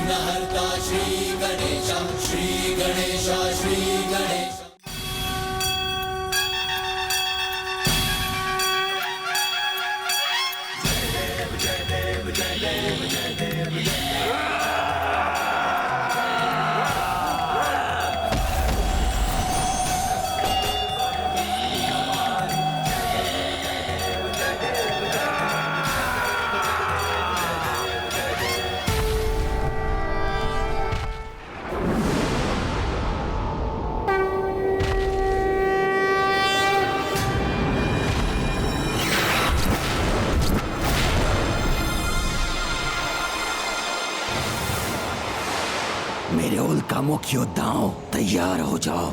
विघ्नहर्ता श्री गणेश, श्री गणेश, श्री गणेश। मेरे उल्कामुख योद्धाओं, तैयार हो जाओ।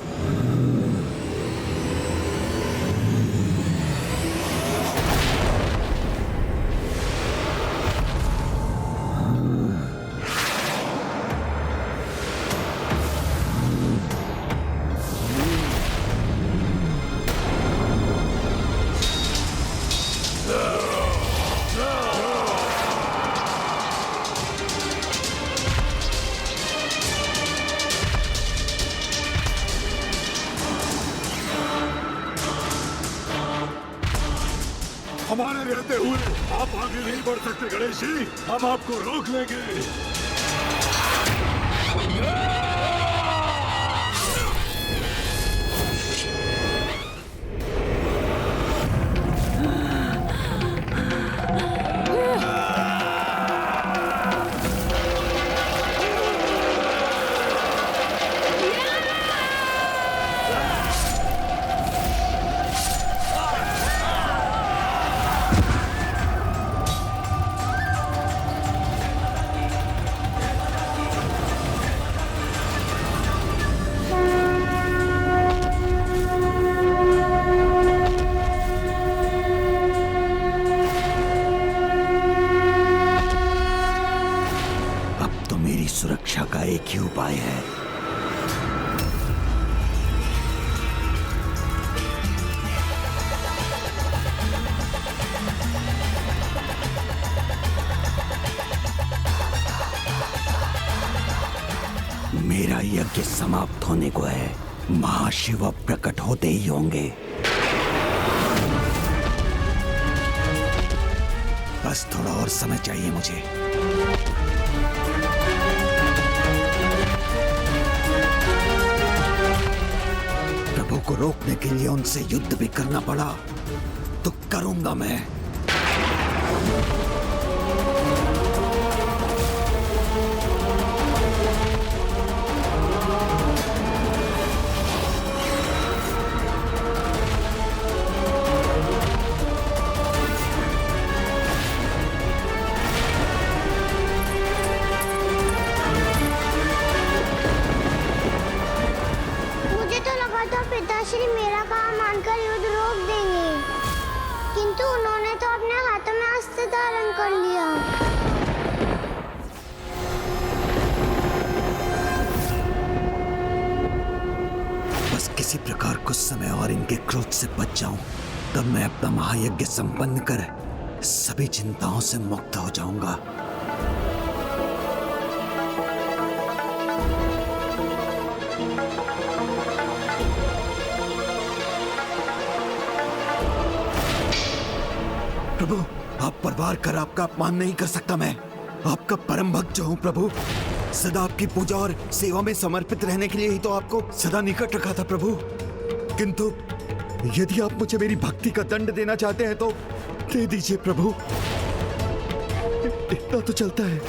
हमारे रहते हुए आप आगे नहीं बढ़ सकते गणेश जी, हम आपको रोक लेंगे। सुरक्षा का एक ही उपाय है। मेरा यज्ञ समाप्त होने को है। महाशिव प्रकट होते ही होंगे। बस थोड़ा और समय चाहिए मुझे। प्रभु को रोकने के लिए उनसे युद्ध भी करना पड़ा तो करूंगा मैं। पिताश्री मेरा काम मानकर युद्ध रोक देंगे, किंतु उन्होंने तो अपने हाथों में अस्त्र धारण कर लिया। बस किसी प्रकार कुछ समय और इनके क्रोध से बच जाऊं, तब मैं अपना महायज्ञ संपन्न कर सभी चिंताओं से मुक्त हो जाऊंगा। प्रभु, आप परवार कर आपका अपमान नहीं कर सकता मैं। आपका परम भक्त जो हूं प्रभु। सदा आपकी पूजा और सेवा में समर्पित रहने के लिए ही तो आपको सदा निकट रखा था प्रभु। किंतु यदि आप मुझे मेरी भक्ति का दंड देना चाहते हैं तो दे दीजिए प्रभु। इतना तो चलता है।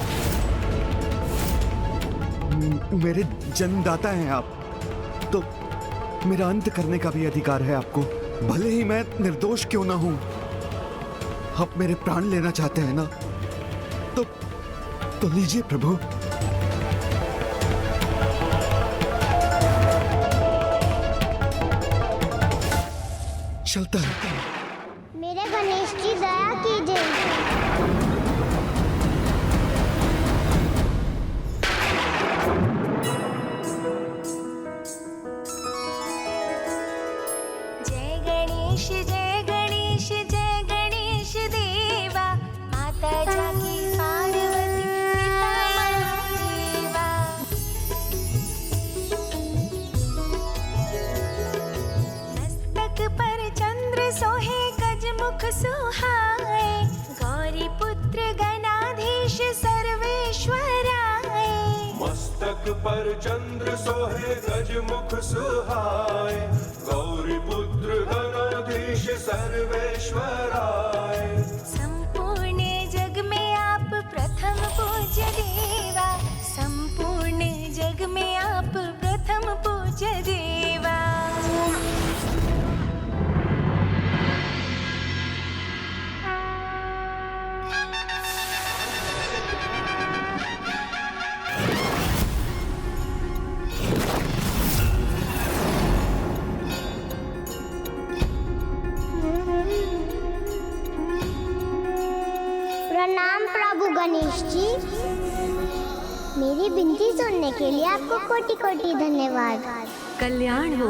मेरे जन्मदाता हैं आप, तो मेरा अंत करने का भी अधिकार है आपको, भले ही मैं निर्दोष क्यों ना हूं। आप मेरे प्राण लेना चाहते हैं ना, तो लीजिए प्रभु। चलता है। मेरे गणेश की दया कीजिए। जय गणेश जय गणेश जय गणेश देवा, माता जाकी पार्वती पिता महादेवा। गणेश सर्वेश्वराय। मस्तक पर चंद्र सोहे गजमुख सुहाए, गौरी पुत्र गणाधीश सर्वेश्वराय। संपूर्ण जग में आप प्रथम पूज्य देवा, संपूर्ण जग में आप प्रथम पूज्य देवा। प्रणाम प्रभु गणेश जी। मेरी विनती सुनने के लिए आपको कोटि कोटि धन्यवाद। कल्याण हो।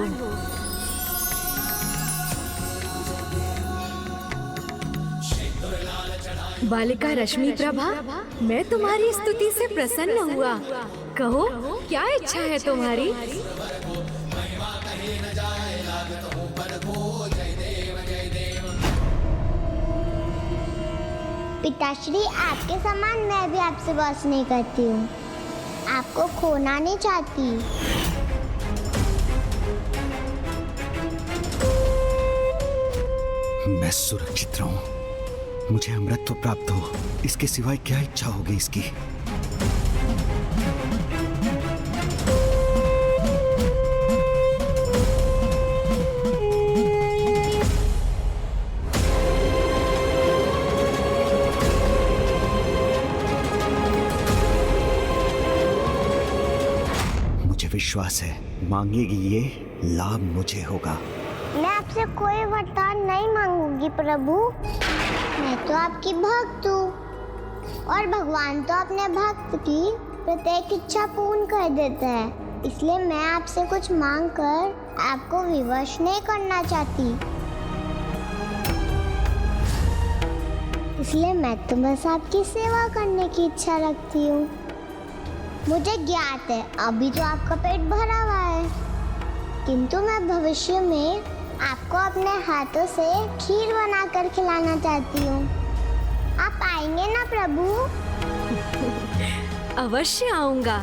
बालिका रश्मि प्रभा, मैं तुम्हारी स्तुति से प्रसन्न हुआ। कहो, क्या इच्छा है तुम्हारी? पिताश्री, आपके समान मैं भी आपसे बस नहीं करती हूँ। आपको खोना नहीं चाहती। मैं सुरक्षित रहूं, मुझे अमृत प्राप्त हो, इसके सिवाय क्या इच्छा होगी इसकी। विश्वास है मांगेगी ये लाभ मुझे होगा। मैं आपसे कोई वरदान नहीं मांगूंगी प्रभु। मैं तो आपकी भक्त हूँ और भगवान तो अपने भक्त की प्रत्येक इच्छा पूर्ण कर देते हैं। इसलिए मैं आपसे कुछ मांग कर आपको विवश नहीं करना चाहती। इसलिए मैं तो बस आपकी सेवा करने की इच्छा रखती हूँ। मुझे ज्ञात है अभी तो आपका पेट भरा हुआ है, किंतु मैं भविष्य में आपको अपने हाथों से खीर बनाकर खिलाना चाहती हूँ। आप आएंगे ना प्रभु? अवश्य आऊंगा।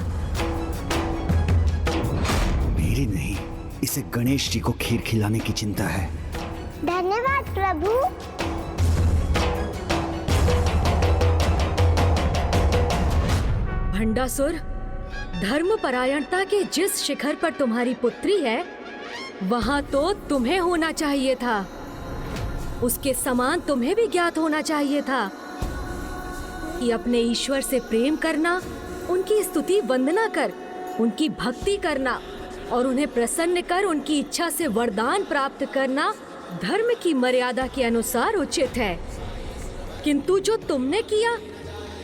मेरी नहीं, इसे गणेश जी को खीर खिलाने की चिंता है। धन्यवाद प्रभु। भंडासुर, धर्मपरायणता के जिस शिखर पर तुम्हारी पुत्री है, वहां तो तुम्हें होना चाहिए था। उसके समान तुम्हें भी ज्ञात होना चाहिए था कि अपने ईश्वर से प्रेम करना, उनकी स्तुति वंदना कर, उनकी भक्ति करना और उन्हें प्रसन्न कर उनकी इच्छा से वरदान प्राप्त करना धर्म की मर्यादा के अनुसार उचित है। किंतु जो तुमने किया,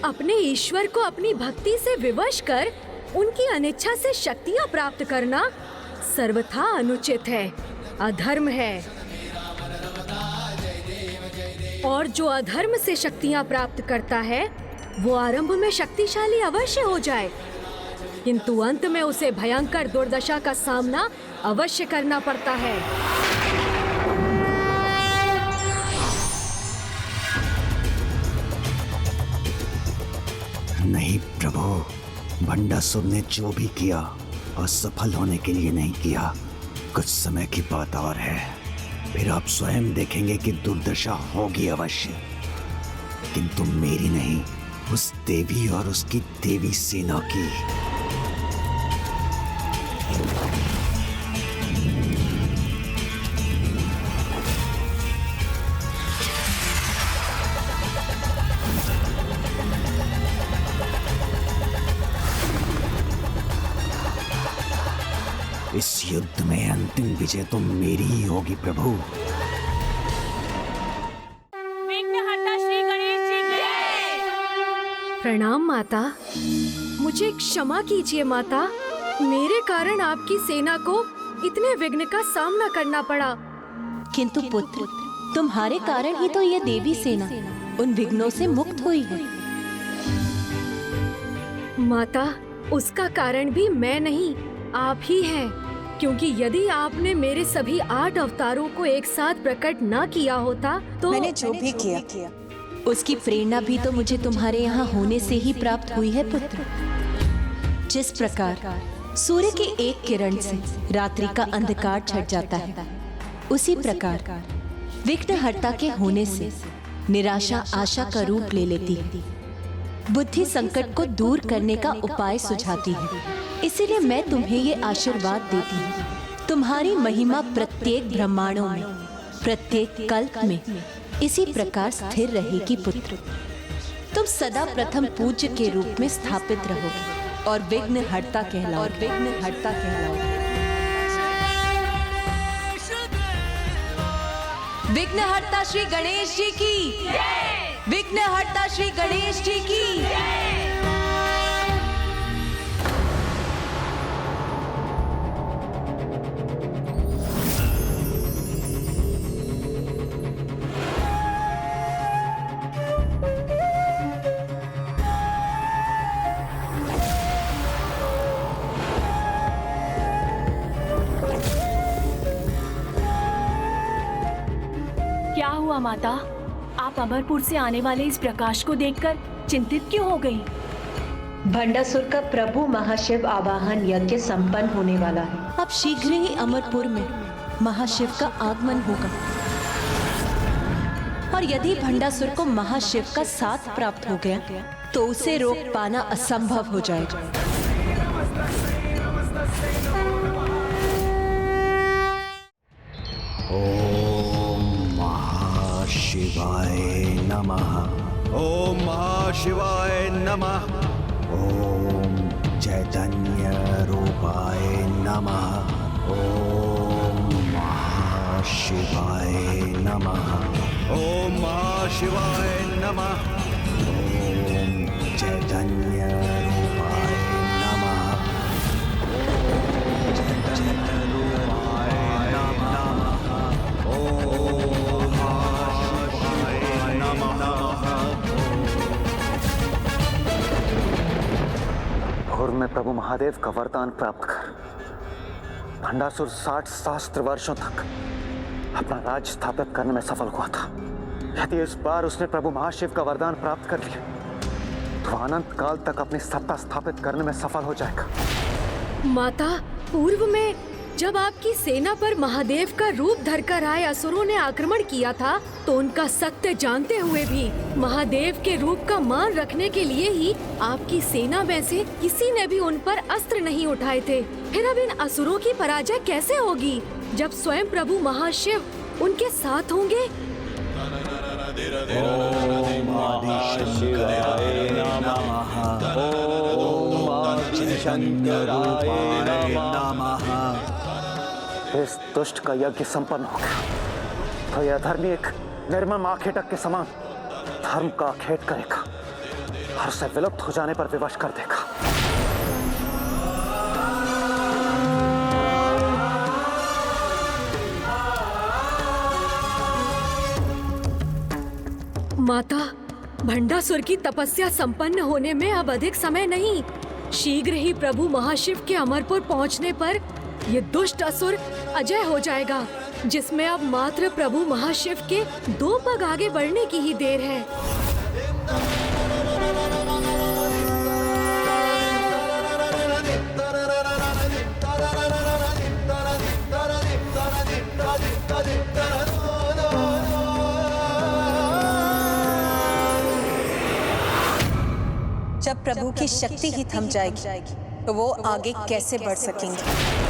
अपने ईश्वर को अपनी भक्ति से विवश कर उनकी अनिच्छा से शक्तियां प्राप्त करना सर्वथा अनुचित है, अधर्म है। और जो अधर्म से शक्तियां प्राप्त करता है वो आरंभ में शक्तिशाली अवश्य हो जाए, किंतु अंत में उसे भयंकर दुर्दशा का सामना अवश्य करना पड़ता है। नहीं प्रभु, भंडासुर ने जो भी किया असफल होने के लिए नहीं किया। कुछ समय की बात और है, फिर आप स्वयं देखेंगे कि दुर्दशा होगी अवश्य, किंतु मेरी नहीं, उस देवी और उसकी देवी सेना की। इस युद्ध में अंतिम विजय तो मेरी ही होगी प्रभु। विघ्नहर्ता श्री गणेश जी की। प्रणाम माता, मुझे क्षमा कीजिए माता, मेरे कारण आपकी सेना को इतने विघ्न का सामना करना पड़ा। किंतु पुत्र, तुम्हारे कारण ही तो यह देवी सेना उन विघ्नों से मुक्त हुई है। माता, उसका कारण भी मैं नहीं, आप ही हैं, क्योंकि यदि आपने मेरे सभी 8 अवतारों को एक साथ प्रकट न किया होता तो मैंने जो भी किया उसकी प्रेरणा भी तो मुझे तुम्हारे यहाँ होने से ही प्राप्त हुई है पुत्र। जिस प्रकार सूर्य की एक किरण से रात्रि का अंधकार छट जाता है, उसी प्रकार विघ्नहर्ता के होने से निराशा आशा का रूप ले लेती है। बुद्धि संकट को दूर करने का उपाय सुझाती है। इसीलिए मैं तुम्हें ये आशीर्वाद देती हूँ, तुम्हारी महिमा प्रत्येक ब्रह्मांडों में, प्रत्येक कल्प में इसी प्रकार स्थिर रहेगी पुत्र। तुम सदा प्रथम पूज्य के रूप में स्थापित रहोगे और विघ्नहर्ता कहलाओगे। विघ्नहर्ता श्री गणेश जी की, विघ्नहर्ता श्री गणेश जी की। क्या हुआ माता? आप अमरपुर से आने वाले इस प्रकाश को देखकर चिंतित क्यों हो गई? भंडासुर का प्रभु महाशिव आवाहन यज्ञ संपन्न होने वाला है। अब शीघ्र ही अमरपुर में महाशिव का आगमन होगा और यदि भंडासुर को महाशिव का साथ प्राप्त हो गया तो उसे रोक पाना असंभव हो जाएगा। शिवाय नमः। ओम महाशिवाय नमः। ओम चैतन्य रूपाय नमः। ओम महाशिवाय नमः। ओम महाशिवाय नमः। ओम चैतन्य रूपाय नमः। चैतन्य रूपाय नमः। ओम और मैं प्रभु महादेव का वरदान प्राप्त कर भंडासुर 60 सहस्त्र वर्षों तक अपना राज्य स्थापित करने में सफल हुआ था। यदि इस बार उसने प्रभु महाशिव का वरदान प्राप्त कर लिया तो अनंत काल तक अपनी सत्ता स्थापित करने में सफल हो जाएगा। माता, पूर्व में जब आपकी सेना पर महादेव का रूप धरकर आए असुरों ने आक्रमण किया था तो उनका सत्य जानते हुए भी महादेव के रूप का मान रखने के लिए ही आपकी सेना में से किसी ने भी उन पर अस्त्र नहीं उठाए थे। फिर अब इन असुरों की पराजय कैसे होगी जब स्वयं प्रभु महाशिव उनके साथ होंगे? ओम आदिशंकराय नमः। ओम आदिशंकराय नमः। इस दुष्ट का यज्ञ संपन्न हो गया तो यह धर्मी एक निर्मम आखेटक के समान धर्म का आखेट करेगा और उसे विलुप्त हो जाने पर विवश कर देगा। माता, भंडासुर की तपस्या संपन्न होने में अब अधिक समय नहीं। शीघ्र ही प्रभु महाशिव के अमरपुर पहुंचने पर ये दुष्ट असुर अजय हो जाएगा, जिसमें अब मात्र प्रभु महाशिव के 2 पग आगे बढ़ने की ही देर है। जब प्रभु की शक्ति ही थम जाएगी तो वो आगे कैसे बढ़ सकेंगे?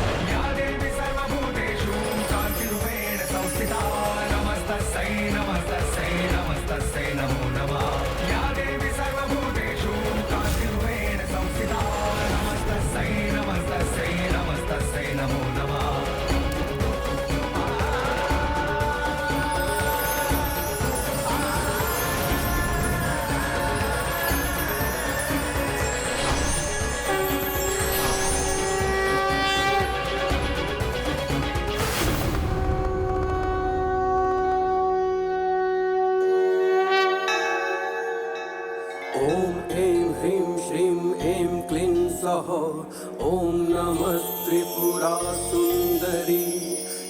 ओम नमः त्रिपुरा सुंदरी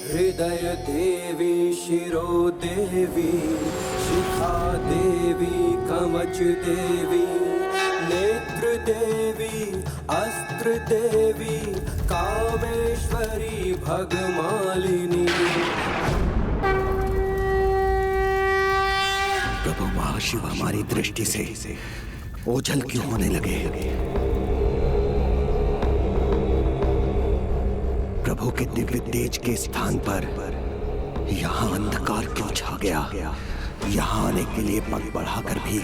हृदय देवी शिरो देवी शिखा देवी कवच देवी नेत्र देवी अस्त्र देवी कामेश्वरी भगमालिनी। प्रभु महाशिव हमारी दृष्टि से ओझल क्यों होने लगे? प्रभु के दिव्य तेज के स्थान पर यहाँ अंधकार क्यों छा गया? यहाँ आने के लिए पग बढ़ाकर भी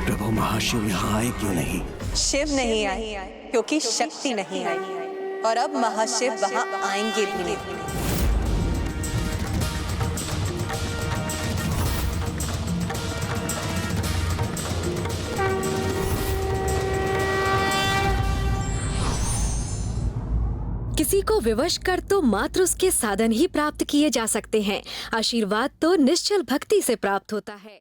प्रभु महाशिव यहाँ आए क्यों नहीं? शिव नहीं आए क्योंकि शक्ति नहीं आई, और अब महाशिव वहाँ आएंगे भी नहीं। किसी को विवश कर तो मात्र उसके साधन ही प्राप्त किए जा सकते हैं। आशीर्वाद तो निश्चल भक्ति से प्राप्त होता है।